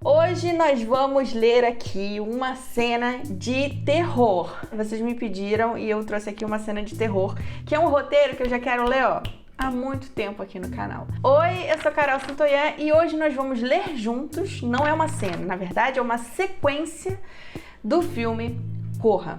Hoje nós vamos ler aqui uma cena de terror. Vocês me pediram e eu trouxe aqui uma cena de terror, que é um roteiro que eu já quero ler, há muito tempo aqui no canal. Oi, eu sou Carol Santoyan e hoje nós vamos ler juntos, não é uma cena, na verdade é uma sequência do filme Corra.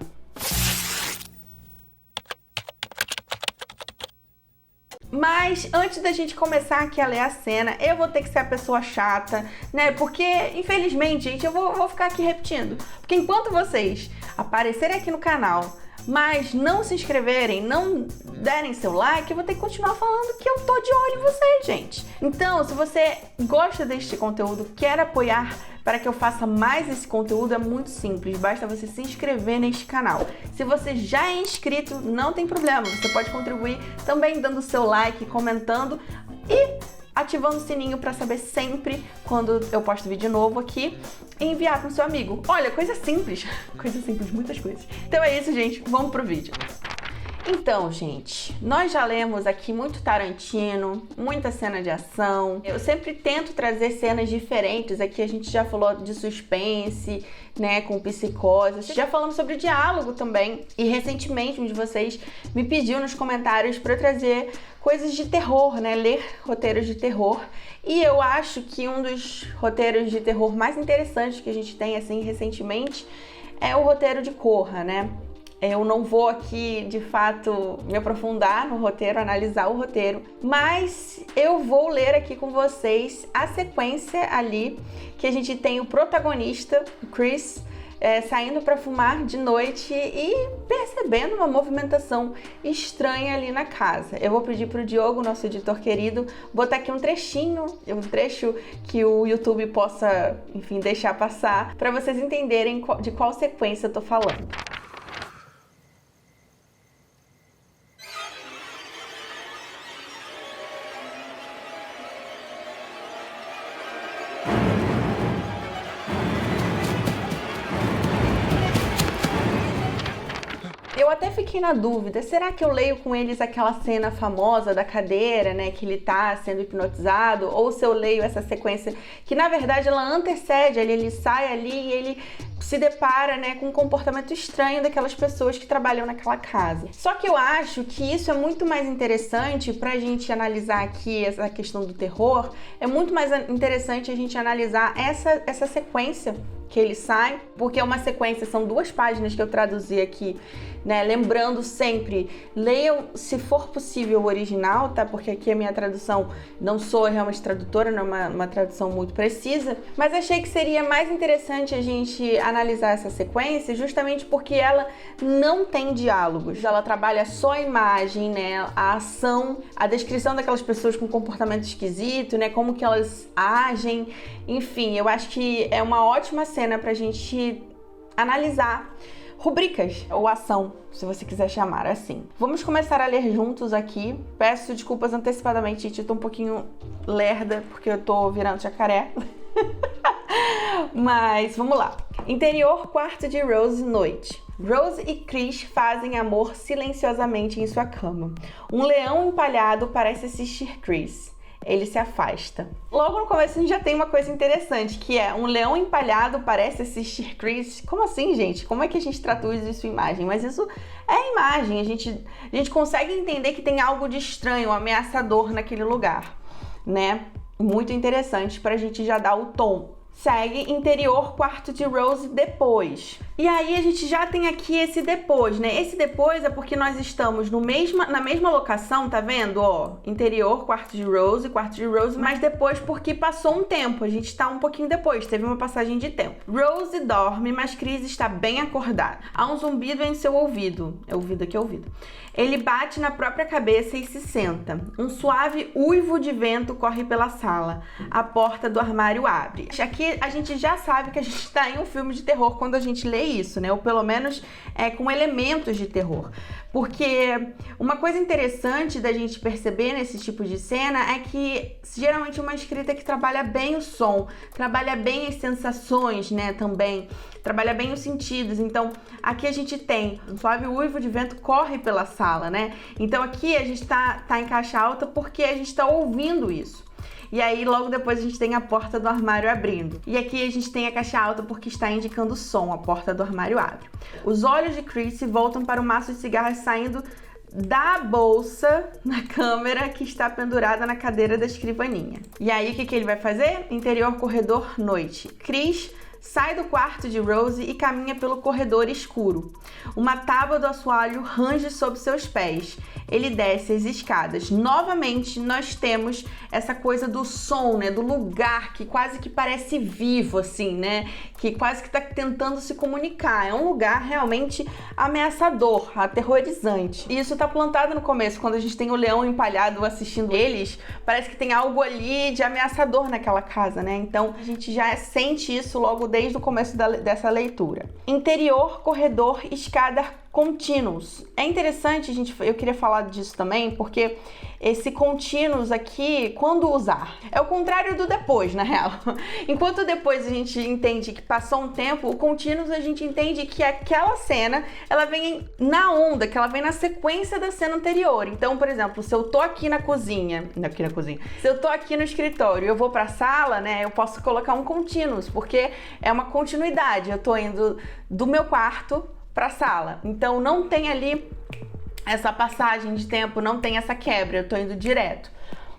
Mas antes da gente começar aqui a ler a cena, eu vou ter que ser a pessoa chata, né? Porque, infelizmente, gente, eu vou ficar aqui repetindo. Porque enquanto vocês aparecerem aqui no canal, mas não se inscreverem, não derem seu like, eu vou ter que continuar falando que eu tô de olho em vocês, gente. Então, se você gosta deste conteúdo, quer apoiar para que eu faça mais esse conteúdo, é muito simples, basta você se inscrever neste canal. Se você já é inscrito, não tem problema, você pode contribuir também dando seu like, comentando e ativando o sininho para saber sempre quando eu posto vídeo novo aqui e enviar para o seu amigo. Olha, coisa simples, muitas coisas. Então é isso, gente, vamos pro vídeo. Então, gente, nós já lemos aqui muito Tarantino, muita cena de ação. Eu sempre tento trazer cenas diferentes. Aqui a gente já falou de suspense, né, com psicose. Já falamos sobre diálogo também. E recentemente um de vocês me pediu nos comentários para eu trazer coisas de terror, né, ler roteiros de terror. E eu acho que um dos roteiros de terror mais interessantes que a gente tem, assim, recentemente, é o roteiro de Corra, né? Eu não vou aqui, de fato, me aprofundar no roteiro, analisar o roteiro, mas eu vou ler aqui com vocês a sequência ali, que a gente tem o protagonista, o Chris, saindo para fumar de noite e percebendo uma movimentação estranha ali na casa. Eu vou pedir para o Diogo, nosso editor querido, botar aqui um trecho que o YouTube possa, enfim, deixar passar, para vocês entenderem de qual sequência eu tô falando. Eu até fiquei na dúvida, será que eu leio com eles aquela cena famosa da cadeira, né, que ele tá sendo hipnotizado, ou se eu leio essa sequência que na verdade ela antecede, ele sai ali e ele se depara, né, com um comportamento estranho daquelas pessoas que trabalham naquela casa. Só que eu acho que isso é muito mais interessante pra gente analisar aqui essa questão do terror, é muito mais interessante a gente analisar essa sequência que ele sai, porque é uma sequência, são 2 páginas que eu traduzi aqui, né? Lembrando sempre, leiam se for possível o original, tá? Porque aqui a minha tradução, não sou realmente tradutora, não é uma tradução muito precisa, mas achei que seria mais interessante a gente analisar essa sequência justamente porque ela não tem diálogos, ela trabalha só a imagem, né? A ação, a descrição daquelas pessoas com comportamento esquisito, né? Como que elas agem, enfim, eu acho que é uma ótima cena pra gente analisar rubricas ou ação, se você quiser chamar assim. Vamos começar a ler juntos aqui. Peço desculpas antecipadamente, gente, eu tô um pouquinho lerda porque eu tô virando jacaré. Mas vamos lá. Interior, quarto de Rose, noite. Rose e Chris fazem amor silenciosamente em sua cama. Um leão empalhado parece assistir Chris. Ele se afasta. Logo no começo a gente já tem uma coisa interessante, que é um leão empalhado parece assistir Chris. Como assim, gente? Como é que a gente traduz isso em imagem? Mas isso é imagem, a gente consegue entender que tem algo de estranho, ameaçador naquele lugar, né? Muito interessante pra gente já dar o tom. Segue interior, quarto de Rose, depois. E aí a gente já tem aqui esse depois, né? Esse depois é porque nós estamos na mesma locação, tá vendo? Ó, interior, quarto de Rose, mas depois porque passou um tempo, a gente tá um pouquinho depois, teve uma passagem de tempo. Rose dorme, mas Chris está bem acordado. Há um zumbido em seu ouvido. É ouvido aqui, é ouvido. Ele bate na própria cabeça e se senta. Um suave uivo de vento corre pela sala. A porta do armário abre. Aqui a gente já sabe que a gente tá em um filme de terror quando a gente lê isso, né? Ou pelo menos com elementos de terror. Porque uma coisa interessante da gente perceber nesse tipo de cena é que geralmente uma escrita que trabalha bem o som, trabalha bem as sensações, né, também, trabalha bem os sentidos. Então, aqui a gente tem um suave uivo de vento corre pela sala, né? Então aqui a gente tá em caixa alta porque a gente tá ouvindo isso. E aí, logo depois, a gente tem a porta do armário abrindo. E aqui a gente tem a caixa alta porque está indicando som, a porta do armário abre. Os olhos de Chris voltam para o maço de cigarros saindo da bolsa na câmera que está pendurada na cadeira da escrivaninha. E aí, o que ele vai fazer? Interior, corredor, noite. Chris sai do quarto de Rose e caminha pelo corredor escuro. Uma tábua do assoalho range sob seus pés. Ele desce as escadas. Novamente, nós temos essa coisa do som, né? Do lugar que quase que parece vivo, assim, né? Que quase que tá tentando se comunicar. É um lugar realmente ameaçador, aterrorizante. E isso tá plantado no começo, quando a gente tem o leão empalhado assistindo eles, parece que tem algo ali de ameaçador naquela casa, né? Então, a gente já sente isso logo desde o começo dessa leitura. Interior, corredor, escada contínuos. É interessante, gente, eu queria falar disso também, porque esse contínuos aqui, quando usar? É o contrário do depois, na real. Enquanto depois a gente entende que passou um tempo, o contínuos a gente entende que aquela cena, ela vem na onda, que ela vem na sequência da cena anterior. Então, por exemplo, se eu tô aqui na cozinha, se eu tô aqui no escritório e eu vou pra sala, né, eu posso colocar um contínuos, porque é uma continuidade. Eu tô indo do meu quarto para a sala. Então não tem ali essa passagem de tempo, não tem essa quebra, eu tô indo direto.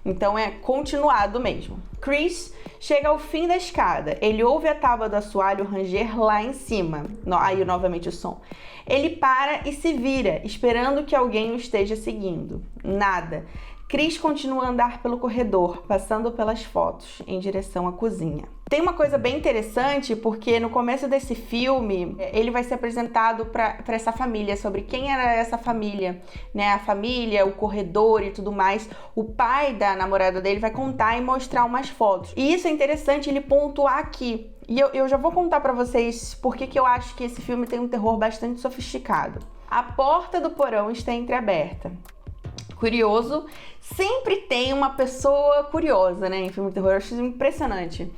Então é continuado mesmo. Chris chega ao fim da escada. Ele ouve a tábua do assoalho ranger lá em cima. Aí novamente o som. Ele para e se vira, esperando que alguém o esteja seguindo. Nada. Chris continua a andar pelo corredor, passando pelas fotos, em direção à cozinha. Tem uma coisa bem interessante, porque no começo desse filme, ele vai ser apresentado para essa família, sobre quem era essa família, né? A família, o corredor e tudo mais. O pai da namorada dele vai contar e mostrar umas fotos. E isso é interessante ele pontuar aqui. E eu já vou contar para vocês porque que eu acho que esse filme tem um terror bastante sofisticado. A porta do porão está entreaberta. Curioso, sempre tem uma pessoa curiosa, né? Em filme de terror, eu acho isso impressionante.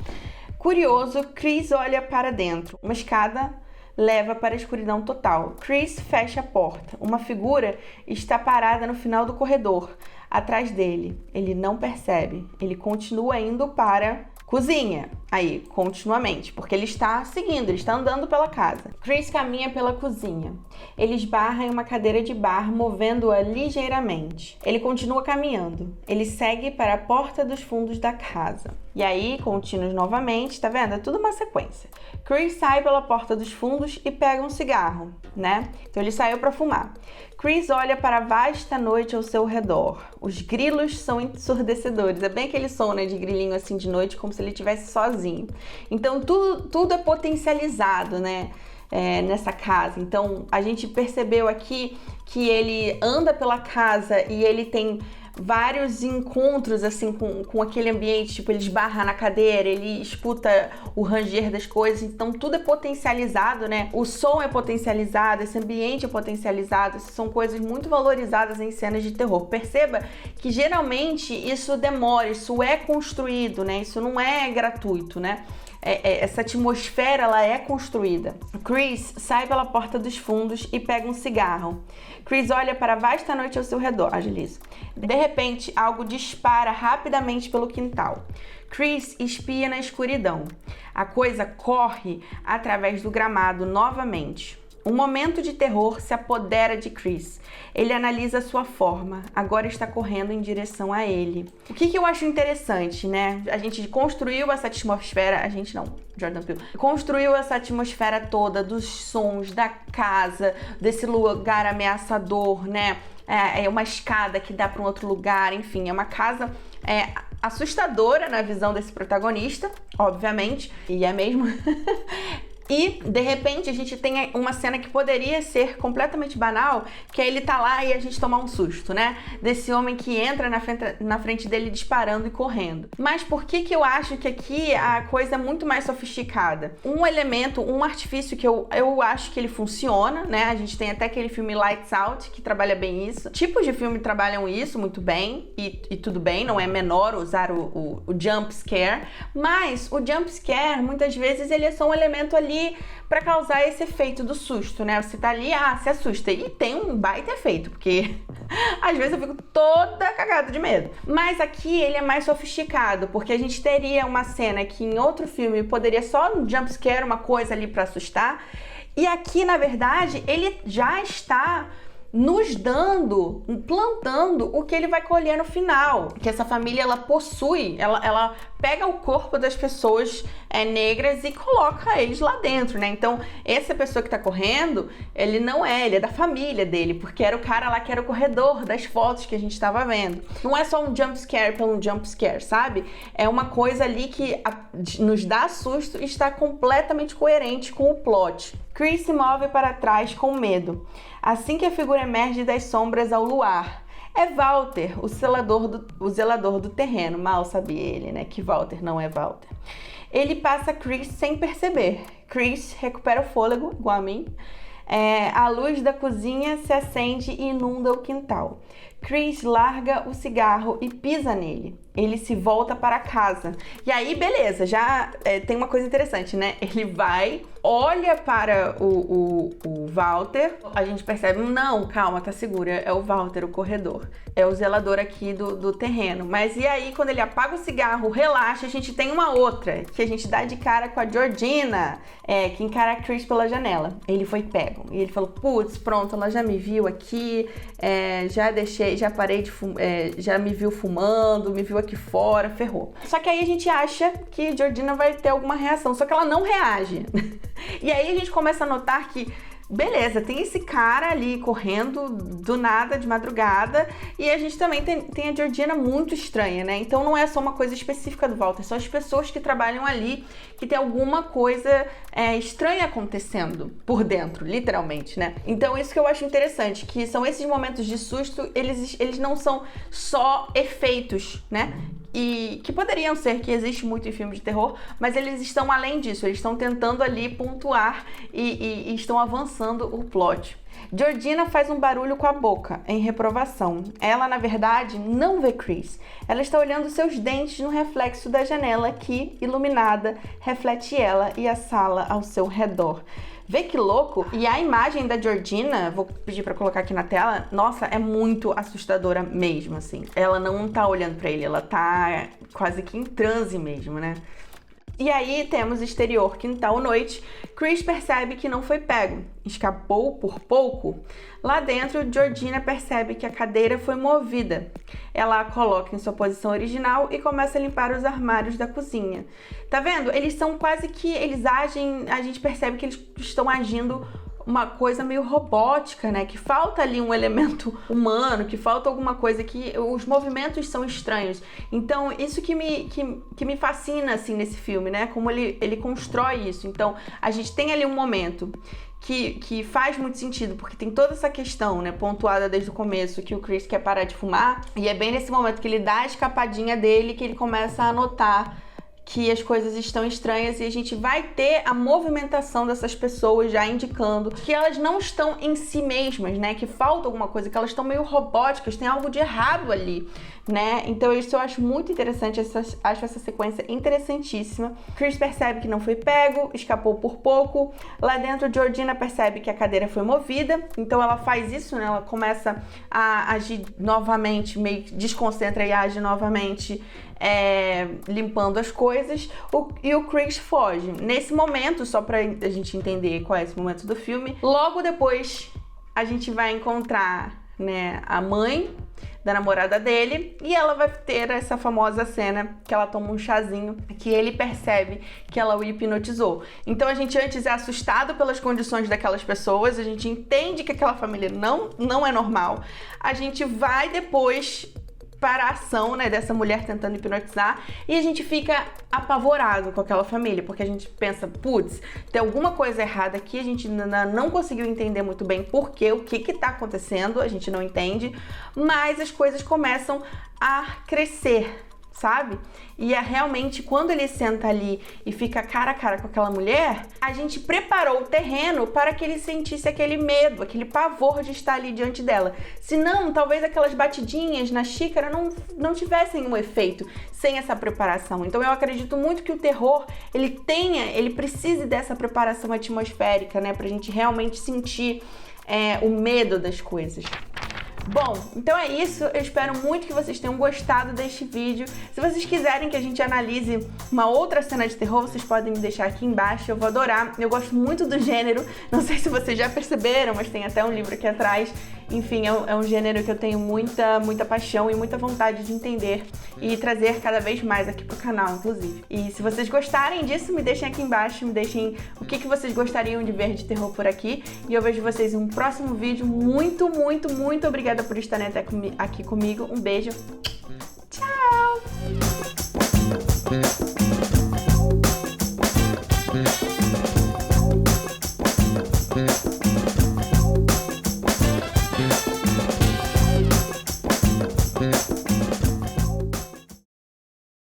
Curioso, Chris olha para dentro. Uma escada leva para a escuridão total. Chris fecha a porta. Uma figura está parada no final do corredor, atrás dele. Ele não percebe. Ele continua indo para cozinha. Aí, continuamente, porque ele está seguindo, ele está andando pela casa. Chris caminha pela cozinha. Ele esbarra em uma cadeira de bar, movendo-a ligeiramente. Ele continua caminhando. Ele segue para a porta dos fundos da casa. E aí, contínuos novamente, tá vendo? É tudo uma sequência. Chris sai pela porta dos fundos e pega um cigarro, né? Então ele saiu para fumar. Chris olha para a vasta noite ao seu redor. Os grilos são ensurdecedores. É bem aquele som, né, de grilinho assim de noite, como se ele estivesse sozinho. Então tudo é potencializado, né, nessa casa. Então a gente percebeu aqui que ele anda pela casa e ele tem vários encontros assim com aquele ambiente, tipo, ele esbarra na cadeira, ele escuta o ranger das coisas, então tudo é potencializado, né? O som é potencializado, esse ambiente é potencializado, isso são coisas muito valorizadas em cenas de terror. Perceba que geralmente isso demora, isso é construído, né? Isso não é gratuito, né? Essa atmosfera, ela é construída. Chris sai pela porta dos fundos e pega um cigarro. Chris olha para a vasta noite ao seu redor. Agiliza. De repente, algo dispara rapidamente pelo quintal. Chris espia na escuridão. A coisa corre através do gramado novamente. Um momento de terror se apodera de Chris. Ele analisa sua forma. Agora está correndo em direção a ele. O que eu acho interessante, né? A gente construiu essa atmosfera... A gente não, Jordan Peele. Construiu essa atmosfera toda dos sons da casa, desse lugar ameaçador, né? É uma escada que dá para um outro lugar. Enfim, é uma casa... assustadora na visão desse protagonista, obviamente. E é mesmo... E, de repente, a gente tem uma cena que poderia ser completamente banal, que é ele tá lá e a gente tomar um susto, né? Desse homem que entra na frente dele disparando e correndo. Mas por que eu acho que aqui a coisa é muito mais sofisticada? Um elemento, um artifício que eu acho que ele funciona, né? A gente tem até aquele filme Lights Out, que trabalha bem isso. Tipos de filme trabalham isso muito bem, e tudo bem, não é menor usar o jump scare, mas o jump scare, muitas vezes, ele é só um elemento ali ali pra causar esse efeito do susto, né? Você tá ali, se assusta. E tem um baita efeito, porque às vezes eu fico toda cagada de medo. Mas aqui ele é mais sofisticado, porque a gente teria uma cena que em outro filme poderia só um jump scare, uma coisa ali pra assustar. E aqui, na verdade, ele já está nos dando, plantando o que ele vai colher no final. Que essa família, ela possui, ela pega o corpo das pessoas negras e coloca eles lá dentro, né? Então, essa pessoa que tá correndo, ele é da família dele, porque era o cara lá que era o corredor das fotos que a gente tava vendo. Não é só um jump scare pelo jump scare, sabe? É uma coisa ali que nos dá susto e está completamente coerente com o plot. Chris se move para trás com medo, assim que a figura emerge das sombras ao luar. É Walter, o zelador do terreno. Mal sabia ele, né, que Walter não é Walter. Ele passa Chris sem perceber. Chris recupera o fôlego, igual a mim. A luz da cozinha se acende e inunda o quintal. Chris larga o cigarro e pisa nele. Ele se volta para casa. E aí, beleza, já tem uma coisa interessante, né? Ele vai, olha para o Walter. A gente percebe, não, calma, tá segura. É o Walter, o corredor. É o zelador aqui do terreno. Mas e aí, quando ele apaga o cigarro, relaxa, a gente tem uma outra, que a gente dá de cara com a Georgina, que encara a Chris pela janela. Ele foi pego. E ele falou, putz, pronto, ela já me viu aqui, já parei de fumar, já me viu fumando, me viu aqui fora, ferrou. Só que aí a gente acha que Georgina vai ter alguma reação, só que ela não reage. E aí a gente começa a notar que, beleza, tem esse cara ali correndo do nada, de madrugada, e a gente também tem a Georgina muito estranha, né? Então não é só uma coisa específica do Walter, são as pessoas que trabalham ali, que tem alguma coisa estranha acontecendo por dentro, literalmente, né? Então isso que eu acho interessante, que são esses momentos de susto, eles não são só efeitos, né? E que poderiam ser, que existe muito em filmes de terror, mas eles estão além disso, eles estão tentando ali pontuar e estão avançando o plot. Georgina faz um barulho com a boca, em reprovação. Ela, na verdade, não vê Chris. Ela está olhando seus dentes no reflexo da janela que, iluminada, reflete ela e a sala ao seu redor. Vê que louco? E a imagem da Georgina, vou pedir pra colocar aqui na tela, nossa, é muito assustadora mesmo, assim. Ela não tá olhando pra ele, ela tá quase que em transe mesmo, né? E aí temos exterior, quintal, noite. Chris percebe que não foi pego, escapou por pouco. Lá dentro, Georgina percebe que a cadeira foi movida. Ela a coloca em sua posição original e começa a limpar os armários da cozinha. Tá vendo? Eles são quase que, eles agem, a gente percebe que eles estão agindo uma coisa meio robótica, né? Que falta ali um elemento humano, que falta alguma coisa, que os movimentos são estranhos. Então, isso que me fascina, assim, nesse filme, né? Como ele constrói isso. Então, a gente tem ali um momento que faz muito sentido, porque tem toda essa questão, né, pontuada desde o começo, que o Chris quer parar de fumar, e é bem nesse momento que ele dá a escapadinha dele que ele começa a notar que as coisas estão estranhas, e a gente vai ter a movimentação dessas pessoas já indicando que elas não estão em si mesmas, né? Que falta alguma coisa, que elas estão meio robóticas, tem algo de errado ali, né? Então isso eu acho muito interessante, acho essa sequência interessantíssima. Chris percebe que não foi pego, escapou por pouco. Lá dentro, Georgina percebe que a cadeira foi movida, então ela faz isso, né? Ela começa a agir novamente, meio que desconcentra e age novamente, limpando as coisas, e o Chris foge. Nesse momento, só pra a gente entender qual é esse momento do filme, logo depois a gente vai encontrar, né, a mãe da namorada dele, e ela vai ter essa famosa cena que ela toma um chazinho, que ele percebe que ela o hipnotizou. Então a gente antes é assustado pelas condições daquelas pessoas, a gente entende que aquela família não é normal, a gente vai depois para a ação, né, dessa mulher tentando hipnotizar, e a gente fica apavorado com aquela família, porque a gente pensa, putz, tem alguma coisa errada aqui, a gente não conseguiu entender muito bem por quê, o que tá acontecendo, a gente não entende, mas as coisas começam a crescer, sabe? E é realmente quando ele senta ali e fica cara a cara com aquela mulher, a gente preparou o terreno para que ele sentisse aquele medo, aquele pavor de estar ali diante dela. Senão, talvez aquelas batidinhas na xícara não tivessem um efeito sem essa preparação. Então eu acredito muito que o terror, ele precise dessa preparação atmosférica, né? Pra gente realmente sentir o medo das coisas. Bom, então é isso, eu espero muito que vocês tenham gostado deste vídeo. Se vocês quiserem que a gente analise uma outra cena de terror, vocês podem me deixar aqui embaixo, eu vou adorar. Eu gosto muito do gênero, não sei se vocês já perceberam, mas tem até um livro aqui atrás. Enfim, é um gênero que eu tenho muita paixão e muita vontade de entender e trazer cada vez mais aqui pro canal, inclusive. E se vocês gostarem disso, me deixem aqui embaixo, me deixem o que vocês gostariam de ver de terror por aqui. E eu vejo vocês em um próximo vídeo. Muito obrigada por estarem até aqui comigo. Um beijo. Tchau!